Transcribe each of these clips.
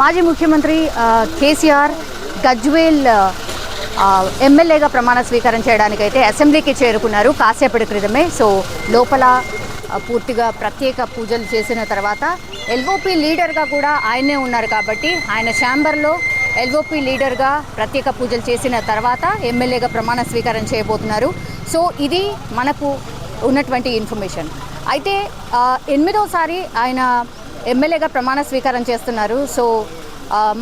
మాజీ ముఖ్యమంత్రి కేసీఆర్ గజ్వేల్ ఎమ్మెల్యేగా ప్రమాణ స్వీకారం చేయడానికైతే అసెంబ్లీకి చేరుకున్నారు కాసేపటి క్రితమే. సో లోపల పూర్తిగా ప్రత్యేక పూజలు చేసిన తర్వాత ఎల్ఓపి లీడర్గా కూడా ఆయనే ఉన్నారు కాబట్టి ఆయన ఛాంబర్లో ఎల్ఓపి లీడర్గా ప్రత్యేక పూజలు చేసిన తర్వాత ఎమ్మెల్యేగా ప్రమాణ స్వీకారం చేయబోతున్నారు. సో ఇది మనకు ఉన్నటువంటి ఇన్ఫర్మేషన్. అయితే 8వసారి ఆయన ఎమ్మెల్యేగా ప్రమాణ స్వీకారం చేస్తున్నారు. సో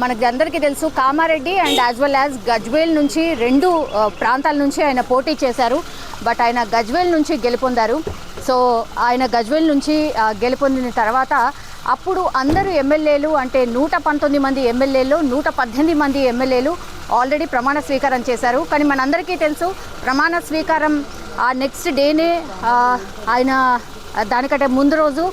మనకి అందరికీ తెలుసు Kamareddy and as well as Gajwel నుంచి 2 ప్రాంతాల నుంచి ఆయన పోటీ చేశారు. బట్ ఆయన గజ్వేల్ నుంచి గెలుపొందారు. సో ఆయన గజ్వేల్ నుంచి గెలుపొందిన తర్వాత అప్పుడు అందరూ ఎమ్మెల్యేలు అంటే 119 మంది ఎమ్మెల్యేలు 118 మంది ఎమ్మెల్యేలు ఆల్రెడీ ప్రమాణ స్వీకారం చేశారు. కానీ మనందరికీ తెలుసు ప్రమాణ స్వీకారం ఆ నెక్స్ట్ డేనే ఆయన దానికంటే ముందు రోజు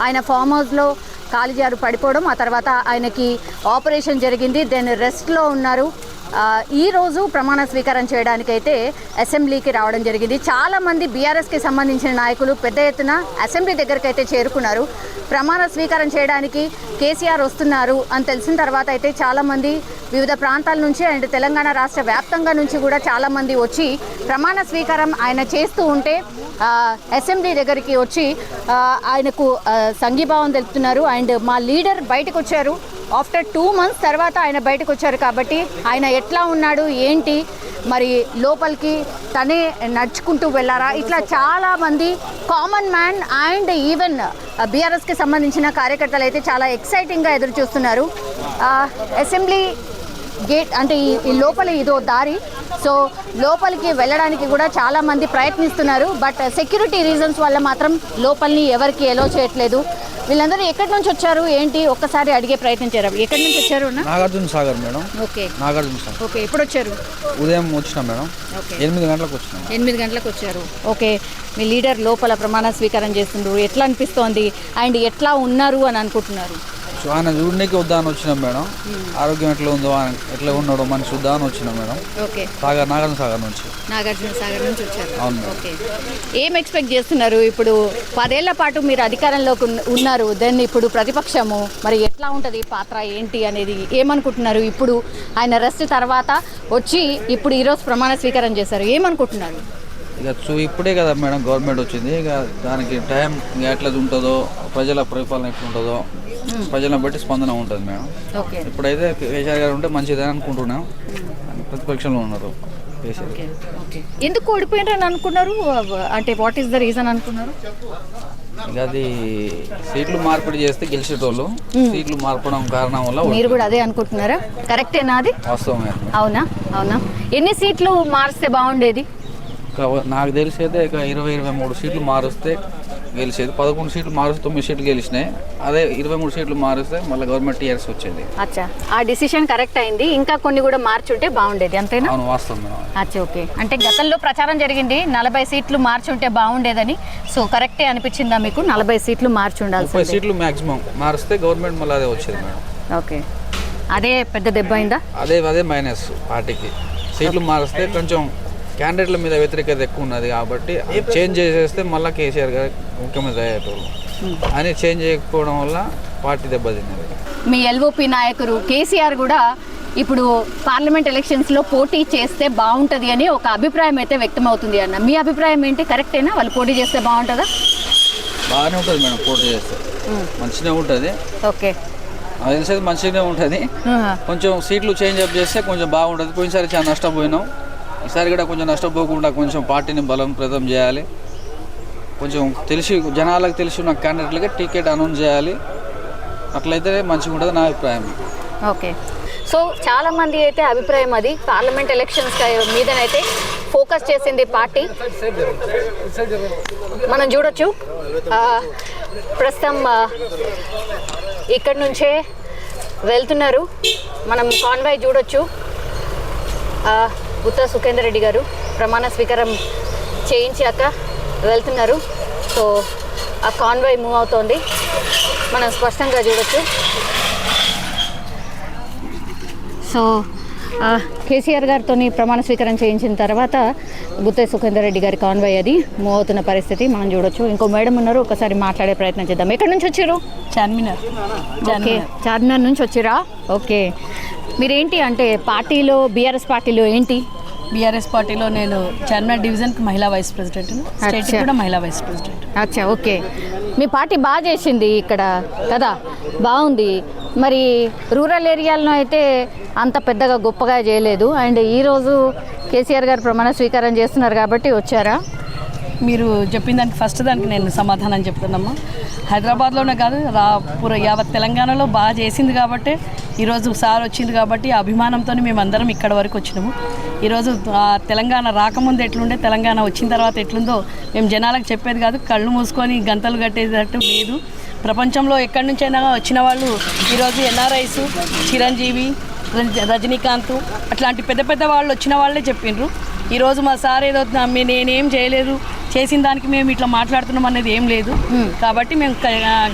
ఆయన ఫామ్ హౌస్లో కాలిజారు పడిపోవడం, ఆ తర్వాత ఆయనకి ఆపరేషన్ జరిగింది, దెన్ రెస్ట్లో ఉన్నారు. ఈరోజు ప్రమాణ స్వీకారం చేయడానికైతే అసెంబ్లీకి రావడం జరిగింది. చాలామంది బీఆర్ఎస్కి సంబంధించిన నాయకులు పెద్ద ఎత్తున అసెంబ్లీ దగ్గరికి అయితే చేరుకున్నారు. ప్రమాణ స్వీకారం చేయడానికి కేసీఆర్ వస్తున్నారు అని తెలిసిన తర్వాత అయితే చాలామంది వివిధ ప్రాంతాల నుంచి అండ్ తెలంగాణ రాష్ట్ర వ్యాప్తంగా నుంచి కూడా చాలామంది వచ్చి ప్రమాణ స్వీకారం ఆయన చేస్తూ ఉంటే అసెంబ్లీ దగ్గరికి వచ్చి ఆయనకు సంఘీభావం తెలుపుతున్నారు. అండ్ మా లీడర్ బయటకు వచ్చారు, ఆఫ్టర్ 2 months తర్వాత ఆయన బయటకు వచ్చారు కాబట్టి ఆయన ఎట్లా ఉన్నాడు ఏంటి, మరి లోపలికి తనే నడుచుకుంటూ వెళ్ళారా, ఇట్లా చాలామంది కామన్ మ్యాన్ అండ్ ఈవెన్ బీఆర్ఎస్కి సంబంధించిన కార్యకర్తలు అయితే చాలా ఎక్సైటింగ్గా ఎదురు చూస్తున్నారు. అసెంబ్లీ గేట్ అంటే ఈ లోపల ఇదో దారి. సో లోపలికి వెళ్ళడానికి కూడా చాలామంది ప్రయత్నిస్తున్నారు. బట్ సెక్యూరిటీ రీజన్స్ వల్ల మాత్రం లోపలిని ఎవరికి ఎలో చేయట్లేదు. వీళ్ళందరూ ఎక్కడి నుంచి వచ్చారు ఏంటి ఒక్కసారి అడిగే ప్రయత్నించారు. ఎక్కడి నుంచి వచ్చారు? Nagarjuna Sagar madam. Okay, Nagarjuna Sagar. Okay, ఎప్పుడు వచ్చారు? ఉదయం వచ్చినాం మేడం. ఓకే, 8 గంటలకు వచ్చినాం. 8 గంటలకు వచ్చారు. ఓకే, మీ లీడర్ లోపల ప్రమాణ స్వీకారం చేస్తున్నారు, ఎట్లా అనిపిస్తోంది అండ్ ఎట్లా ఉన్నారు అని అనుకుంటున్నారు? సో ఆయన చూడడానికి వద్దామని వచ్చినాం మేడం. ఆరోగ్యం ఎట్లా ఉందో, ఎట్లా ఉన్నాడో మనం చూద్దామని వచ్చినాం మేడం. ఓకే, నాగార్జున సాగర్ నుంచి. నాగార్జున సాగర్ నుంచి వచ్చారు. అవును. ఓకే, ఏం ఎక్స్పెక్ట్ చేస్తున్నారు? ఇప్పుడు 10 ఏళ్ల పాటు మీరు అధికారంలోకి ఉన్నారు, దెన్ ఇప్పుడు ప్రతిపక్షము, మరి ఎట్లా ఉంటుంది పాత్ర ఏంటి అనేది ఏమనుకుంటున్నారు? ఇప్పుడు ఆయన రెస్ట్ తర్వాత వచ్చి ఇప్పుడు ఈరోజు ప్రమాణ స్వీకారం చేశారు, ఏమనుకుంటున్నారు? ఇక ఇప్పుడే కదా మేడం గవర్నమెంట్ వచ్చింది, ఇక దానికి టైం ఎట్లా ఉంటుందో, ప్రజల పరిపాలన ఎట్లా ఉంటుందో ప్రజలను బట్టి స్పందన ఉంటుంది మేడం. ఓకే, ఇప్పుడైతే కేసీఆర్ గారు ఉంటే మంచిదని అనుకుంటున్నాం. ప్రతిపక్షంలో ఉన్నారు కేసీఆర్. ఓకే, ఎందుకు ఓడిపోయినారని అనుకున్నారు? అంటే వాట్ ఈస్ ద రీజన్ అనుకున్నారు? ఇక అది సీట్లు మార్పిడి చేస్తే గెలిచేటోళ్ళు, సీట్లు మార్పడం కారణం వల్ల. మీరు కూడా అదే అనుకుంటున్నారా? కరెక్టేనా అది? వాస్తవమే. అవునా? అవునా, ఎన్ని సీట్లు మారిస్తే బాగుండేది? నాకు తెలిసి అయితే ఇక 20-23 సీట్లు మారుస్తే గెలిచేది. 11 సీట్లు మారుస్తే 9 సీట్లు గెలిచినాయి. అదే 23 సీట్లు మారుస్తే మళ్ళీ గవర్నమెంట్ టీఆర్ఎస్ వచ్చేది. అచ్చా, ఆ డిసిషన్ కరెక్ట్ అయింది. ఇంకా కొన్ని కూడా మార్చుంటే బాగుండేది, అంతేనా? అవును, వాస్తవం. అచ్చా, ఓకే. అంటే గతంలో ప్రచారం జరిగింది 40 సీట్లు మార్చుంటే బాగుండేదని. సో కరెక్టే అనిపించిందా మీకు? 40 సీట్లు మార్చి ఉండాలి. 30 సీట్లు మ్యాక్సిమం మారిస్తే గవర్నమెంట్ మళ్ళీ అదే వచ్చేది మేడం. ఓకే, అదే పెద్ద దెబ్బ అయిందా? అదే మైనస్ పార్టీకి. సీట్లు మారిస్తే కొంచెం క్యాండిడేట్ల మీద వ్యతిరేకత ఎక్కువ ఉన్నది కాబట్టి చేంజ్ చేసేస్తే మళ్ళీ కేసీఆర్ గారు ముఖ్యమంత్రి అయ్యేటోళ్ళు అని చేంజ్ చేయకపోవడం వల్ల పార్టీ దెబ్బతిన్నది. మీ ఎల్ఓపి నాయకుడు కేసీఆర్ కూడా ఇప్పుడు పార్లమెంట్ ఎలక్షన్స్లో పోటీ చేస్తే బాగుంటుంది అని ఒక అభిప్రాయం అయితే వ్యక్తం అవుతుంది అన్న. మీ అభిప్రాయం ఏంటి? కరెక్టేనా? వాళ్ళు పోటీ చేస్తే బాగుంటుందా? బాగానే ఉంటుంది మేడం, పోటీ చేస్తే మంచిగా ఉంటుంది. ఓకే, అది తెలిసేది మంచిగానే ఉంటుంది. కొంచెం సీట్లు చేంజ్ అప్ చేస్తే కొంచెం బాగుంటుంది. పోయినసారి చాలా నష్టపోయినాం, ఈసారి కూడా కొంచెం నష్టపోకుండా కొంచెం పార్టీని బలోపేతం చేయాలి. కొంచెం జనాలకు తెలిసి ఉన్న క్యాండిడేట్లకి టికెట్ అనౌన్స్ చేయాలి. అట్లయితే మంచిగా ఉంటుంది నా అభిప్రాయం. ఓకే, సో చాలామంది అయితే అభిప్రాయం అది. పార్లమెంట్ ఎలక్షన్స్ మీదనైతే ఫోకస్ చేసింది పార్టీ. మనం చూడొచ్చు ప్రస్తుతం ఇక్కడి నుంచే వెళ్తున్నారు. మనం కాన్వాయ్ చూడొచ్చు. ఉత్తర సుఖేందర్ రెడ్డి గారు ప్రమాణ స్వీకారం చేయించాక వెళ్తున్నారు. సో ఆ కాన్వాయ్ మూవ్ అవుతోంది, మనం స్పష్టంగా చూడొచ్చు. సో కేసీఆర్ గారితో ప్రమాణ స్వీకారం చేయించిన తర్వాత గుత్తే సుఖేందర్ రెడ్డి గారి కాన్వాయ్ అది మూవ్ అవుతున్న పరిస్థితి మనం చూడొచ్చు. ఇంకో మేడం ఉన్నారు, ఒకసారి మాట్లాడే ప్రయత్నం చేద్దాం. ఎక్కడి నుంచి వచ్చారు? చార్మినార్. ఓకే, చార్మినార్ నుంచి వచ్చారా? ఓకే, మీరేంటి అంటే పార్టీలో బీఆర్ఎస్ పార్టీలో ఏంటి? బీఆర్ఎస్ పార్టీలో నేను చార్మినార్ డివిజన్కి మహిళా వైస్ ప్రెసిడెంట్, స్టేట్ కూడా మహిళా వైస్ ప్రెసిడెంట్. అచ్చా, ఓకే. మీ పార్టీ బాగా చేసింది ఇక్కడ కదా, బాగుంది. మరి రూరల్ ఏరియాలో అయితే అంత పెద్దగా గొప్పగా చేయలేదు. అండ్ ఈరోజు కేసీఆర్ గారు ప్రమాణ స్వీకారం చేస్తున్నారు కాబట్టి వచ్చారా? మీరు చెప్పిన దానికి ఫస్ట్ దానికి నేను సమాధానం చెప్తున్నామ్మా. హైదరాబాద్లోనే కాదు, యావత్ తెలంగాణలో బాగా చేసింది కాబట్టి ఈరోజు సార్ వచ్చింది కాబట్టి ఆ అభిమానంతో మేమందరం ఇక్కడ వరకు వచ్చినాము. ఈరోజు తెలంగాణ రాకముందు ఎట్లుండే, తెలంగాణ వచ్చిన తర్వాత ఎట్లుందో మేము జనాలకు చెప్పేది కాదు, కళ్ళు మూసుకొని గంతలు కట్టేటట్టు లేదు. ప్రపంచంలో ఎక్కడి నుంచైనా వచ్చిన వాళ్ళు ఈరోజు ఎన్ఆర్ఐస్, చిరంజీవి, రజనీకాంత్ అట్లాంటి పెద్ద పెద్ద వాళ్ళు వచ్చిన వాళ్ళే చెప్పిండ్రు. ఈరోజు మా సార్ ఏదో నేనేం చేయలేదు, చేసిన దానికి మేము ఇట్లా మాట్లాడుతున్నాం అనేది ఏం లేదు. కాబట్టి మేము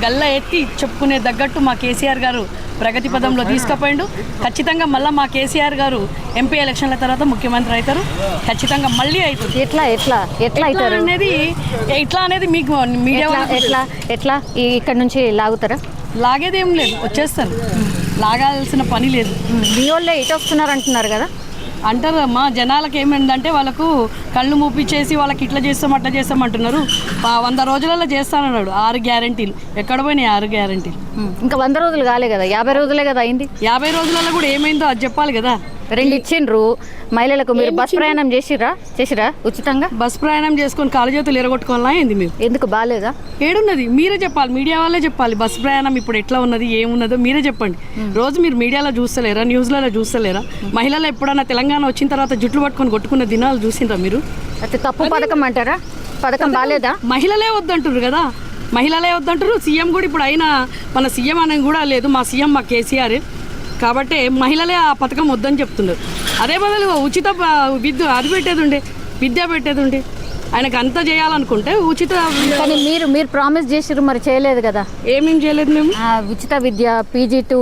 గల్ల ఎత్తి చెప్పుకునే తగ్గట్టు మా కేసీఆర్ గారు ప్రగతి పదంలో తీసుకుపోయిండు. ఖచ్చితంగా మళ్ళీ మా కేసీఆర్ గారు ఎంపీ ఎలక్షన్ల తర్వాత ముఖ్యమంత్రి అవుతారు. ఖచ్చితంగా మళ్ళీ అవుతుంది. ఎట్లా అనేది మీకు మీడియా ఎట్లా ఇక్కడ నుంచి లాగుతారా? లాగేదేం లేదు, వచ్చేస్తారు. లాగాల్సిన పని లేదు. మీ వాళ్ళే ఇటు వస్తున్నారు అంటున్నారు కదా. అంటారు మా జనాలకు ఏమైందంటే వాళ్ళకు కళ్ళు మూపిచ్చేసి వాళ్ళకి ఇట్లా చేస్తాం అట్లా చేస్తాం అంటున్నారు. 100 రోజులలో చేస్తానన్నాడు 6 గ్యారంటీలు. ఎక్కడ పోయినాయి 6 గ్యారంటీలు? ఇంకా 100 రోజులు కాలే కదా, 50 రోజులే కదా అయింది. 50 రోజులలో కూడా ఏమైందో అది చెప్పాలి కదా. 2 ఇచ్చిండ్రు మహిళలకు. మీరు బస్ ప్రయాణం చేసిరా ఉచితంగా? బస్ ప్రయాణం చేసుకొని కాలు చేతులు ఎరగొట్టుకోవాలా ఏంది? మీరు ఎందుకు బాగాలేదా? ఏడున్నది మీరే చెప్పాలి, మీడియా వాళ్ళే చెప్పాలి. బస్ ప్రయాణం ఇప్పుడు ఎట్లా ఉన్నది, ఏమున్నదో మీరే చెప్పండి. రోజు మీరు మీడియాలో చూస్తలేరా, న్యూస్లలో చూస్తలేరా? మహిళలు ఎప్పుడన్నా తెలంగాణ వచ్చిన తర్వాత జుట్లు పట్టుకొని కొట్టుకున్న దినాలు చూసిండ్రా మీరు? అయితే తప్పు పథకం అంటారా? పథకం బాగాలేదా? మహిళలే వద్దంటారు కదా, మహిళలే వద్దంటారు. సీఎం కూడా ఇప్పుడు అయినా మన సీఎం అనేది కూడా లేదు, మా సీఎం మా కేసీఆర్. కాబట్టి మహిళలే ఆ పథకం వద్దని చెప్తున్నారు. అదే బదులు ఉచిత అది పెట్టేది ఉండే, విద్య పెట్టేది ఉండే. ఆయనకు అంతా చేయాలనుకుంటే ఉచిత. కానీ మీరు ప్రామిస్ చేసిర్రు, మరి చేయలేదు కదా. ఏమేమి చేయలేదు మేము? ఉచిత విద్య PG to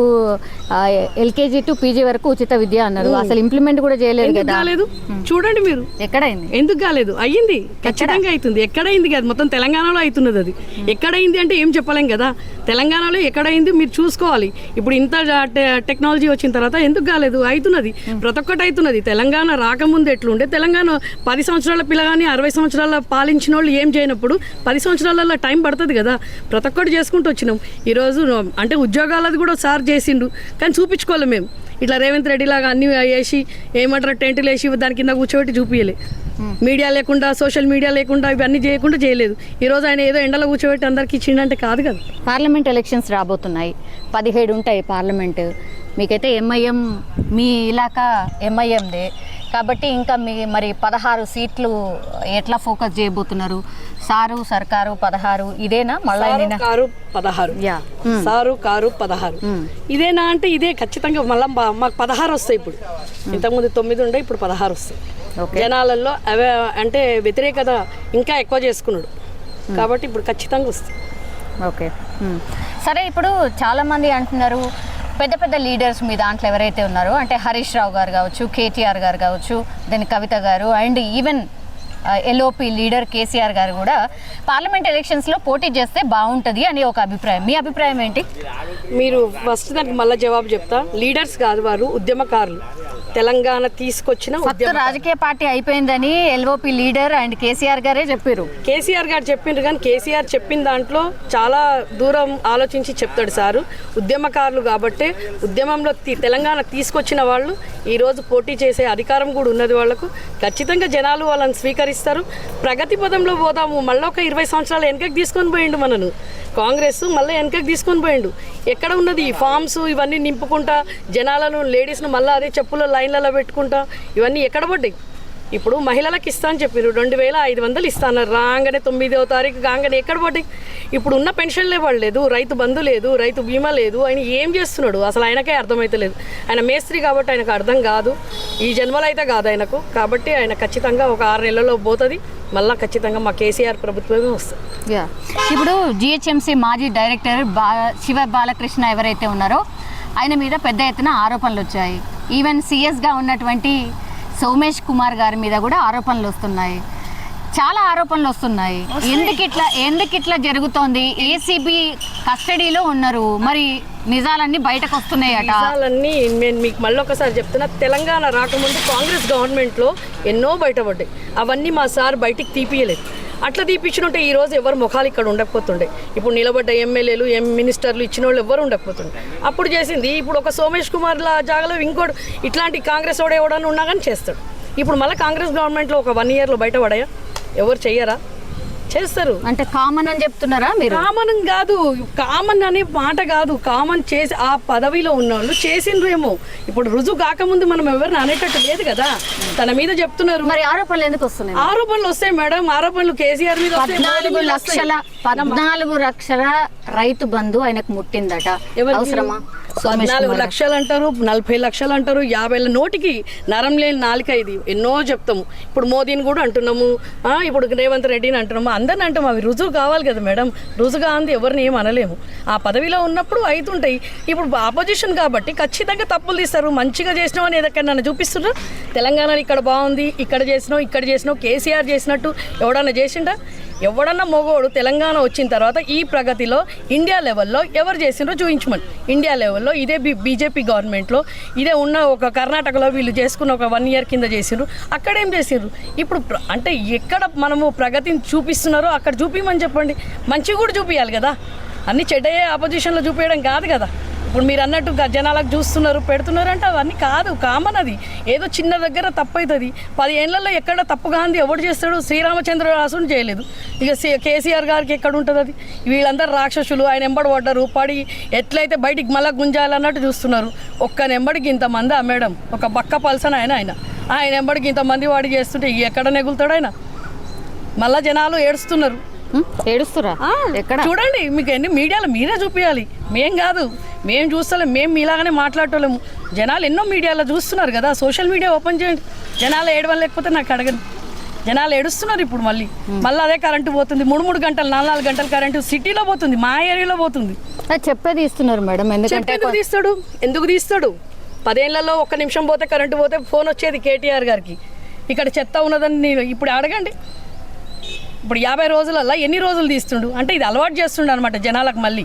LKG to PG వరకు ఉచిత విద్య అన్నారు. అసలు ఇంప్లిమెంట్ కూడా చేయలేదు కదా. కాలేదు, చూడండి మీరు. ఎక్కడైంది? ఎందుకు కాలేదు? అయ్యింది, ఖచ్చితంగా అవుతుంది. ఎక్కడైంది కదా, మొత్తం తెలంగాణలో అవుతున్నది. అది ఎక్కడైంది అంటే ఏం చెప్పలేం కదా. తెలంగాణలో ఎక్కడైంది మీరు చూసుకోవాలి. ఇప్పుడు ఇంత టెక్నాలజీ వచ్చిన తర్వాత ఎందుకు కాలేదు? అవుతున్నది, ప్రతి ఒక్కటి అవుతున్నది. తెలంగాణ రాకముందు ఎట్లుండే, తెలంగాణ 10 సంవత్సరాల పిల్లగాని 60 సంవత్సరాల పాలించిన వాళ్ళు ఏం చేయనప్పుడు 10 సంవత్సరాలలో టైం పడుతుంది కదా. ప్రతి ఒక్కటి చేసుకుంటూ వచ్చినాం. ఈరోజు అంటే ఉద్యోగాలది కూడా సార్ చేసిండు, కానీ చూపించుకోవాలి మేము. ఇట్లా రేవంత్ రెడ్డి లాగా అన్ని వేసి ఏమంటారు, టెంట్లు వేసి దాని కింద కూర్చోబెట్టి చూపించలే. మీడియా లేకుండా, సోషల్ మీడియా లేకుండా, ఇవన్నీ చేయకుండా చేయలేదు. ఈరోజు ఆయన ఏదో ఎండలో కూర్చోబెట్టి అందరికి ఇచ్చిండంటే కాదు కదా. పార్లమెంట్ ఎలక్షన్స్ రాబోతున్నాయి, 17 ఉంటాయి పార్లమెంట్. మీకైతే MIM, మీ ఇలాకా MIMదే కాబట్టి ఇంకా మరి 16 సీట్లు ఎట్లా ఫోకస్ చేయబోతున్నారు? సారు సర్కారు 16 ఇదేనా? మళ్ళీ కారు 16. సారు కారు 16 ఇదేనా అంటే ఇదే ఖచ్చితంగా. మళ్ళీ మాకు 16 వస్తాయి. ఇప్పుడు ఇంతకుముందు 9 ఉండే, ఇప్పుడు 16 వస్తాయి. జనాలలో అవే అంటే వ్యతిరేకత ఇంకా ఎక్కువ చేసుకున్నాడు కాబట్టి ఇప్పుడు ఖచ్చితంగా వస్తాయి. ఓకే, సరే. ఇప్పుడు చాలామంది అంటున్నారు పెద్ద పెద్ద లీడర్స్ మీ దాంట్లో ఎవరైతే ఉన్నారో, అంటే హరీష్ రావు గారు కావచ్చు, KTR గారు కావచ్చు, దెన్ కవిత గారు, and even LOP leader KCR గారు కూడా పార్లమెంట్ ఎలక్షన్స్లో పోటీ చేస్తే బాగుంటుంది అని ఒక అభిప్రాయం. మీ అభిప్రాయం ఏంటి? మీరు ఫస్ట్ దానికి మళ్ళీ జవాబు చెప్తా. లీడర్స్ కాదు, వారు ఉద్యమకారులు. తెలంగాణ తీసుకొచ్చిన రాజకీయ పార్టీ అయిపోయిందని LOP లీడర్ అండ్ కేసీఆర్ గారే చెప్పారు. కేసీఆర్ గారు చెప్పిండ్రు, కానీ కేసీఆర్ చెప్పిన దాంట్లో చాలా దూరం ఆలోచించి చెప్తాడు సారు. ఉద్యమకారులు కాబట్టి ఉద్యమంలో తెలంగాణ తీసుకొచ్చిన వాళ్ళు ఈరోజు పోటీ చేసే అధికారం కూడా ఉన్నది వాళ్ళకు. ఖచ్చితంగా జనాలు వాళ్ళని స్వీకరిస్తారు. ప్రగతి పదంలో పోదాము. మళ్ళీ ఒక 20 సంవత్సరాలు వెనకకి తీసుకొని పోయిండు మనను కాంగ్రెస్, మళ్ళీ వెనకకి తీసుకొని పోయిండు. ఎక్కడ ఉన్నది ఈ ఫామ్స్ ఇవన్నీ నింపుకుంటా జనాలను, లేడీస్ను మళ్ళీ అదే చెప్పుల లైన్లలో పెట్టుకుంటా ఇవన్నీ ఎక్కడ పడ్డాయి? ఇప్పుడు మహిళలకు ఇస్తా అని చెప్పారు, 2500 ఇస్తాను రాగానే 9వ తారీఖు కాగానే ఎక్కడ పడ్డాయి? ఇప్పుడు ఉన్న పెన్షన్లే పడలేదు, రైతు బంధు లేదు, రైతు బీమా లేదు. ఆయన ఏం చేస్తున్నాడు అసలు ఆయనకే అర్థమైతలేదు. ఆయన మేస్త్రి కాబట్టి ఆయనకు అర్థం కాదు, ఈ జన్మలో అయితే కాదు ఆయనకు. కాబట్టి ఆయన ఖచ్చితంగా ఒక 6 నెలల్లో పోతుంది. మళ్ళీ ఖచ్చితంగా మా కేసీఆర్ ప్రభుత్వమే వస్తుంది. ఇప్పుడు GHMC మాజీ డైరెక్టర్ శివ బాలకృష్ణ ఎవరైతే ఉన్నారో ఆయన మీద పెద్ద ఎత్తున ఆరోపణలు వచ్చాయి. ఈవెన్ CS గా ఉన్నటువంటి సోమేష్ కుమార్ గారి మీద కూడా ఆరోపణలు వస్తున్నాయి, చాలా ఆరోపణలు వస్తున్నాయి. ఎందుకు ఇట్లా జరుగుతోంది? ఏసీబీ కస్టడీలో ఉన్నారు, మరి నిజాలన్నీ బయటకు వస్తున్నాయట. నిజాలన్నీ నేను మీకు మళ్ళీ ఒకసారి చెప్తున్నా, తెలంగాణ రాకముందు కాంగ్రెస్ గవర్నమెంట్లో ఎన్నో బయటపడ్డాయి. అవన్నీ మా సార్ బయటికి తీపియలేదు. అట్లా తీపిచ్చినుంటే ఈరోజు ఎవరు ముఖాలు ఇక్కడ ఉండకపోతుండే. ఇప్పుడు నిలబడ్డ ఎమ్మెల్యేలు మినిస్టర్లు ఇచ్చిన వాళ్ళు ఎవరు ఉండకపోతుండే. అప్పుడు చేసింది ఇప్పుడు ఒక సోమేష్ కుమార్ జాగాలో ఇంకోటి ఇట్లాంటి కాంగ్రెస్ వాడు ఎవడన్నా ఉన్నా కానీ చేస్తాడు. ఇప్పుడు మళ్ళీ కాంగ్రెస్ గవర్నమెంట్లో ఒక 1 yearలో బయటపడాయా? ఎవరు చెయ్యరా? చేస్తారు. అంటే కామన్ అని చెప్తున్నారా మీరు? కామన్ కాదు, కామన్ అనే మాట కాదు. కామన్ చేసి ఆ పదవిలో ఉన్న వాళ్ళు చేసిండ్రేమో. ఇప్పుడు రుజువు కాకముందు మనం ఎవరిని అనేటట్టు లేదు కదా. తన మీద చెప్తున్నారు. మరి ఆరోపణలు ఎందుకు వస్తున్నాయి? ఆరోపణలు వస్తాయి మేడం, ఆరోపణలు కేసీఆర్ మీద 14 లక్షల రైతు బంధు ఆయనకు ముట్టిందట. అవసరమా? 14 లక్షలు అంటారు, 40 లక్షలు అంటారు, 50 నోటికి నరం లేని నాలుక ఇది. ఎన్నో చెప్తాము. ఇప్పుడు మోదీని కూడా అంటున్నాము, ఇప్పుడు రేవంత్ రెడ్డిని అంటున్నాము, అందరిని అంటాము. అవి రుజువు కావాలి కదా మేడం. రుజువుగా అంది ఎవరిని ఏం అనలేము. ఆ పదవిలో ఉన్నప్పుడు అవుతుంటాయి. ఇప్పుడు ఆపోజిషన్ కాబట్టి ఖచ్చితంగా తప్పులు తీస్తారు. మంచిగా చేసినావు అని ఏదైనా నన్ను చూపిస్తున్నారు. తెలంగాణలో ఇక్కడ బాగుంది, ఇక్కడ చేసినావు కేసీఆర్ చేసినట్టు ఎవడన్నా చేసిండా? ఎవడన్నా మొగోడు తెలంగాణ వచ్చిన తర్వాత ఈ ప్రగతిలో ఇండియా లెవెల్లో ఎవరు చేసిండ్రో చూపించమని. ఇండియా లెవెల్లో ఇదే బీజేపీ గవర్నమెంట్లో ఇదే ఉన్న ఒక కర్ణాటకలో వీళ్ళు చేసుకున్న ఒక 1 year కింద చేసిండ్రు. అక్కడేం చేసిండ్రు? ఇప్పుడు అంటే ఎక్కడ మనము ప్రగతిని చూపిస్తున్నారో అక్కడ చూపించమని చెప్పండి. మంచిగా కూడా చూపించాలి కదా. అన్ని చెడ్డయ్యే ఆపోజిషన్లో చూపించడం కాదు కదా. ఇప్పుడు మీరు అన్నట్టు జనాలకు చూస్తున్నారు పెడుతున్నారు అంటే అవన్నీ కాదు. కామన్ అది. ఏదో చిన్న దగ్గర తప్పు అవుతుంది. 10 ఏళ్లలో ఎక్కడ తప్పు కాంది ఎవడు చేస్తాడు? శ్రీరామచంద్రరాసుని చేయలేదు. ఇక కేసీఆర్ గారికి ఎక్కడ ఉంటుంది అది? వీళ్ళందరూ రాక్షసులు, ఆయన ఎంబడి పడ్డారు, పడి ఎట్లయితే బయటికి మళ్ళా గుంజాలన్నట్టు చూస్తున్నారు. ఒక్క నెంబడికి ఇంతమంది మేడం, ఒక బక్క పల్సన ఆయన ఎంబడికి ఇంతమంది వాడి చేస్తుంటే ఎక్కడ నెగులుతాడు ఆయన? మళ్ళా జనాలు ఏడుస్తున్నారు. ఏడుస్తురా? ఎక్కడ చూడండి, మీకు ఎన్ని మీడియాలో మీరే చూపించాలి. మేం కాదు, మేము చూస్తలేము. మేము మీలాగానే మాట్లాడటోలేము. జనాలు ఎన్నో మీడియాలో చూస్తున్నారు కదా. సోషల్ మీడియా ఓపెన్ చేయండి. జనాలు ఏడవని లేకపోతే నాకు అడగండి. జనాలు ఏడుస్తున్నారు. ఇప్పుడు మళ్ళీ అదే కరెంటు పోతుంది. 3 గంటలు 4 గంటలు కరెంటు సిటీలో పోతుంది, మా ఏరియాలో పోతుంది. చెప్పేది ఇస్తున్నారు మేడం. ఎందుకు తీస్తాడు? 10 ఏళ్లలో 1 నిమిషం పోతే కరెంటు పోతే ఫోన్ వచ్చేది కేటీఆర్ గారికి. ఇక్కడ చెత్త ఉన్నదని ఇప్పుడు అడగండి. ఇప్పుడు 50 రోజులలో ఎన్ని రోజులు తీస్తుండు? అంటే ఇది అలవాటు చేస్తుండు అనమాట జనాలకు. మళ్ళీ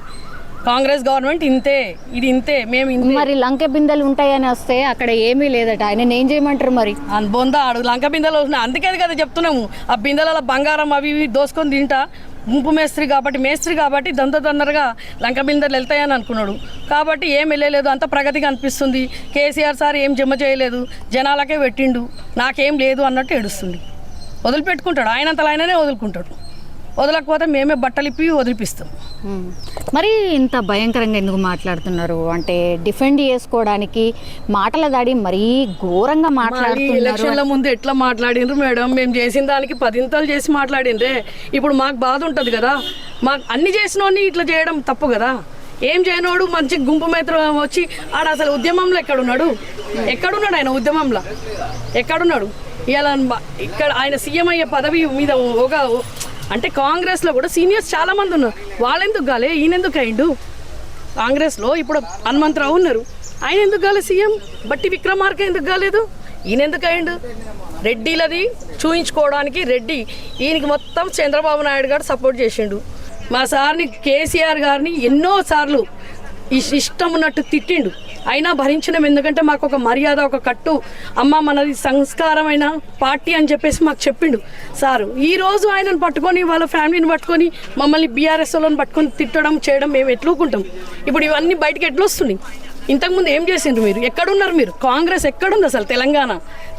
కాంగ్రెస్ గవర్నమెంట్ ఇంతే, ఇది ఇంతే, మేము ఇంతే. మరి లంక బిందెలు ఉంటాయని వస్తే అక్కడ ఏమీ లేదట. ఆయన ఏం చేయమంటారు మరి? బొందా ఆడు లంక బిందెలు వస్తున్నాయి. అందుకే కదా చెప్తున్నాము, ఆ బిందెల బంగారం అవి ఇవి దోసుకొని తింటా. గుంపు మేస్త్రి కాబట్టి తొందరగా లంక బిందెలు వెళ్తాయని అనుకున్నాడు. కాబట్టి ఏం వెళ్ళలేదు. అంత ప్రగతిగా అనిపిస్తుంది. కేసీఆర్ సార్ ఏం జమ చేయలేదు, జనాలకే పెట్టిండు, నాకేం లేదు అన్నట్టు ఏడుస్తుంది. వదిలిపెట్టుకుంటాడు. ఆయనంతలో ఆయననే వదులుకుంటాడు. వదలకపోతే మేమే బట్టలు ఇప్పి వదిలిపిస్తాం. మరి ఇంత భయంకరంగా ఎందుకు మాట్లాడుతున్నారు? అంటే డిఫెండ్ చేసుకోవడానికి మాటల దాడి మరీ ఘోరంగా మాట్లాడుతున్నారు. ఎలక్షన్ల ముందు ఎట్లా మాట్లాడినరు మేడం? మేము చేసిన దానికి 10 చేసి మాట్లాడిండ్రే. ఇప్పుడు మాకు బాధ ఉంటుంది కదా. మాకు అన్ని చేసినోని ఇట్లా చేయడం తప్పు కదా. ఏం చేయనోడు మంచి గుంపు మేత్ర వచ్చి ఆడ అసలు ఉద్యమంలో ఎక్కడున్నాడు? ఆయన ఉద్యమంలో ఎక్కడున్నాడు? ఇలా ఇక్కడ ఆయన సీఎం అయ్యే పదవి మీద అంటే కాంగ్రెస్లో కూడా సీనియర్స్ చాలా మంది ఉన్నారు. వాళ్ళెందుకు కాలే? ఈయనెందుకు అయిండు? కాంగ్రెస్లో ఇప్పుడు హనుమంతరావు ఉన్నారు, ఆయన ఎందుకు కాలే సీఎం? బట్టి విక్రమార్క ఎందుకు కాలేదు? ఈయన ఎందుకు అయిండు? రెడ్డిలది చూయించుకోవడానికి ఈయనకి మొత్తం చంద్రబాబు నాయుడు గారు సపోర్ట్ చేసిండు. మా సార్ని కేసీఆర్ గారిని ఎన్నోసార్లు ఇష్టం ఉన్నట్టు తిట్టిండు. అయినా భరించడం. ఎందుకంటే మాకు ఒక మర్యాద, ఒక కట్టు, అమ్మ మనది సంస్కారమైన పార్టీ అని చెప్పేసి మాకు చెప్పిండు సారు. ఈరోజు ఆయనను పట్టుకొని వాళ్ళ ఫ్యామిలీని పట్టుకొని మమ్మల్ని బీఆర్ఎస్ వాళ్ళని పట్టుకొని తిట్టడం చేయడం మేము ఎట్లుకుంటాం? ఇప్పుడు ఇవన్నీ బయటకు ఎట్లా వస్తున్నాయి? ఇంతకుముందు ఏం చేసిండ్రు మీరు? ఎక్కడున్నారు మీరు? కాంగ్రెస్ ఎక్కడుంది అసలు?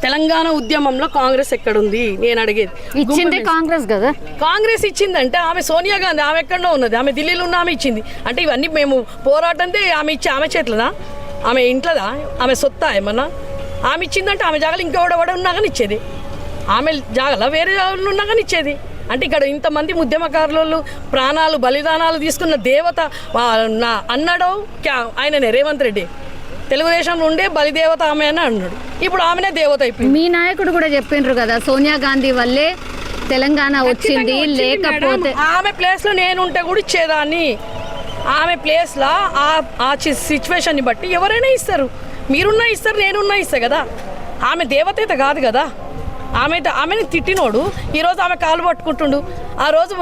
తెలంగాణ ఉద్యమంలో కాంగ్రెస్ ఎక్కడుంది నేను అడిగేది. ఇచ్చింది కాంగ్రెస్ కదా. కాంగ్రెస్ ఇచ్చిందంటే ఆమె సోనియా గాంధీ, ఆమె ఎక్కడో ఉన్నది, ఆమె ఢిల్లీలో ఉన్న ఆమె ఇచ్చింది. అంటే ఇవన్నీ మేము పోరాటంతే ఆమె చేతులదా? ఆమె ఇంట్లోదా? ఆమె సొత్తా ఏమన్నా? ఆమె ఇచ్చిందంటే ఆమె జాగాలు ఇంకెవడెవడ ఉన్నా కానీ ఇచ్చేది. ఆమె జాగాలో వేరే జాగాలు ఉన్నా కానీ ఇచ్చేది. అంటే ఇక్కడ ఇంతమంది ఉద్యమకారులు ప్రాణాలు బలిదానాలు తీసుకున్న దేవత అన్నాడు ఆయననే రేవంత్ రెడ్డి. తెలుగుదేశంలో ఉండే బలిదేవత ఆమె అని అన్నాడు. ఇప్పుడు ఆమెనే దేవత అయిపోయింది. మీ నాయకుడు కూడా చెప్పిండ్రు కదా, సోనియా గాంధీ వల్లే తెలంగాణ వచ్చింది, లేకపోతే ఆమె ప్లేస్లో నేను ఉంటే కూడా ఇచ్చేదాన్ని. ఆమె ప్లేస్లో ఆ సిచ్యువేషన్ని బట్టి ఎవరైనా ఇస్తారు. మీరున్నా ఇస్తారు, నేనున్నా ఇస్తా కదా. ఆమె దేవత అయితే కాదు కదా, ఆమెని తిట్టినోడు ఈరోజు ఆమె కాలు పట్టుకుంటుండు. ఆ రోజు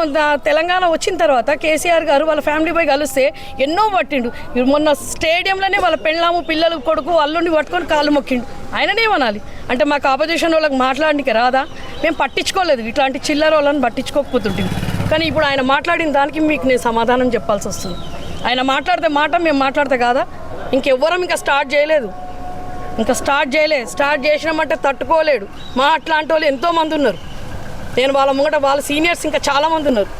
తెలంగాణ వచ్చిన తర్వాత కేసీఆర్ గారు వాళ్ళ ఫ్యామిలీ పోయి కలిస్తే ఎన్నో పట్టిండు. మొన్న స్టేడియంలోనే వాళ్ళ పెళ్ళాము పిల్లలు కొడుకు అల్లుడిని పట్టుకొని కాళ్ళు మొక్కిండు. ఆయననేమనాలి అంటే మాకు ఆపోజిషన్ వాళ్ళకి మాట్లాడడానికి రాదా? మేము పట్టించుకోలేదు, ఇట్లాంటి చిల్లర వాళ్ళని పట్టించుకోకపోతుంటాం. కానీ ఇప్పుడు ఆయన మాట్లాడిన దానికి మీకు నేను సమాధానం చెప్పాల్సి వస్తుంది. ఆయన మాట్లాడితే మాట, మేము మాట్లాడితే కాదా? ఇంకెవ్వరం ఇంకా స్టార్ట్ చేయలేదు. స్టార్ట్ చేసినామంటే తట్టుకోలేడు. మా అట్లాంటి వాళ్ళు ఎంతోమంది ఉన్నారు. నేను వాళ్ళ ముంగట వాళ్ళ సీనియర్స్ ఇంకా చాలామంది ఉన్నారు.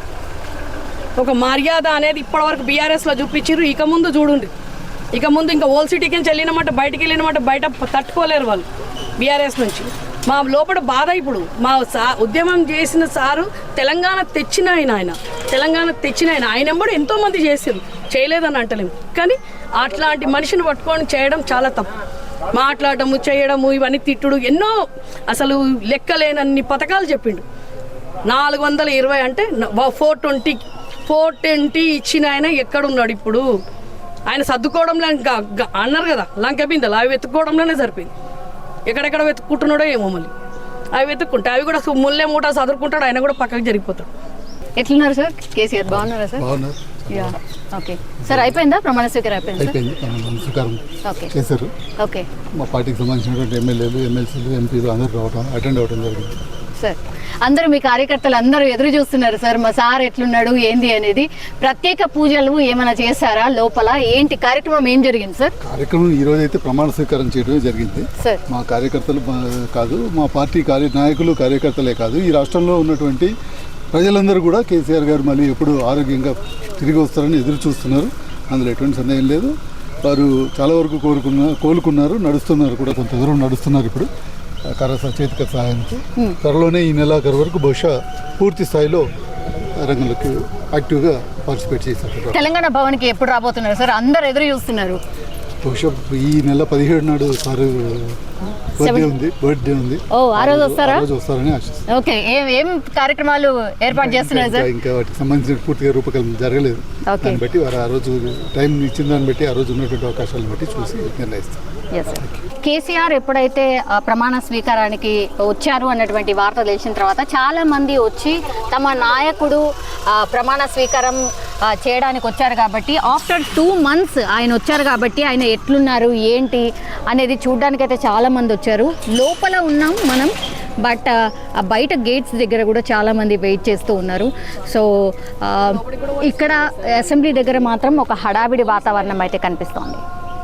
ఒక మర్యాద అనేది ఇప్పటివరకు బీఆర్ఎస్లో చూపించారు. ఇక ముందు చూడండి, ఇక ముందు ఇంకా ఓల్ సిటీకి నుంచి వెళ్ళినామంటే బయటికి వెళ్ళినామంటే బయట తట్టుకోలేరు వాళ్ళు బీఆర్ఎస్ నుంచి. మా లోపల బాధ ఇప్పుడు మా ఉద్యమం చేసిన సారు తెలంగాణ తెచ్చిన ఆయన ఎంబడి ఎంతోమంది చేశారు, చేయలేదని అంటలేము. కానీ అట్లాంటి మనిషిని పట్టుకొని చేయడం చాలా తప్పు. మాట్లాడము, చేయడము, ఇవన్నీ తిట్టుడు, ఎన్నో అసలు లెక్కలేనన్ని పథకాలు చెప్పిండు. 420 అంటే 420 ఇచ్చిన ఆయన ఎక్కడున్నాడు ఇప్పుడు? ఆయన సర్దుకోవడంలో అన్నారు కదా లంక బిందెలు, అవి వెతుక్కోవడంలోనే సరిపోయింది. ఎక్కడెక్కడ వెతుక్కుంటున్నాడో ఏమో మళ్ళీ అవి వెతుక్కుంటే అవి కూడా ముల్లే మూట చదువుకుంటాడు, ఆయన కూడా పక్కకు జరిగిపోతాడు. ఎట్లున్నారు సార్ కేసీఆర్? బాగున్నారా సార్? బాగున్నారు. ఓకే సార్, అయిపోయిందా ప్రమాణ స్వీకారం? అయిపోయింది, ప్రమాణ స్వీకారం ఓకే చేశారు. ఓకే, మా పార్టీకి సంబంధించినటువంటి ఎమ్మెల్యేలు, ఎమ్మెల్సీలు, ఎంపీలు అందరూ అటెండ్ అవ్వడం జరిగింది. సార్ అందరూ మీ కార్యకర్తలు అందరూ ఎదురు చూస్తున్నారు సార్, మా సార్ ఎట్లున్నాడు ఏంది అనేది. ప్రత్యేక పూజలు ఏమైనా చేశారా లోపల? ఏంటి కార్యక్రమం, ఏం జరిగింది సార్? కార్యక్రమం ఈ రోజు అయితే ప్రమాణ స్వీకారం చేయడమే జరిగింది సార్. మా కార్యకర్తలు కాదు, మా పార్టీ నాయకులు కార్యకర్తలే కాదు, ఈ రాష్ట్రంలో ఉన్నటువంటి ప్రజలందరూ కూడా కేసీఆర్ గారు మళ్ళీ ఎప్పుడు ఆరోగ్యంగా తిరిగి వస్తారని ఎదురు చూస్తున్నారు. అందులో ఎటువంటి సందేహం లేదు. వారు చాలా వరకు కోలుకున్నారు, నడుస్తున్నారు కూడా, కొంత దూరం నడుస్తున్నారు ఇప్పుడు చేతిక సహాయంతో. త్వరలోనే ఈ నెలాఖరు వరకు బహుశా పూర్తి స్థాయిలో రంగంలోకి యాక్టివ్గా పార్టిసిపేట్ చేశారు. తెలంగాణ భవన్కి ఎప్పుడు రాబోతున్నారు సార్? అందరు ఎదురు చూస్తున్నారు. బహుశా ఈ నెల 17 నాడు సార్ బర్త్డే ఉంది. ఓ, ఆ రోజు వస్తారా? వస్తారని ఆశిస్తున్నాను. ఓకే, ఏం కార్యక్రమాలు ఏర్పాటు చేస్తున్నారు సార్? ఇంకా వాటికి సంబంధించిన పూర్తిగా రూపకల్పన జరగలేదు. దాన్ని బట్టి వారు ఆ రోజు టైం ఇచ్చిన దాన్ని బట్టి, ఆ రోజు ఉన్నటువంటి అవకాశాలను బట్టి చూసి నిర్ణయిస్తారు. కేసీఆర్ ఎప్పుడైతే ప్రమాణ స్వీకారానికి వచ్చారు అన్నటువంటి వార్త తెలిసిన తర్వాత చాలా మంది వచ్చి తమ నాయకుడు ప్రమాణ స్వీకారం చేయడానికి వచ్చారు కాబట్టి, ఆఫ్టర్ 2 months ఆయన వచ్చారు కాబట్టి ఆయన ఎట్లున్నారు ఏంటి అనేది చూడడానికైతే చాలా మంది వచ్చారు. లోపల ఉన్నాం మనం, బట్ బయట గేట్స్ దగ్గర కూడా చాలామంది వెయిట్ చేస్తూ ఉన్నారు. సో ఇక్కడ అసెంబ్లీ దగ్గర మాత్రం ఒక హడావిడి వాతావరణం అయితే కనిపిస్తోంది.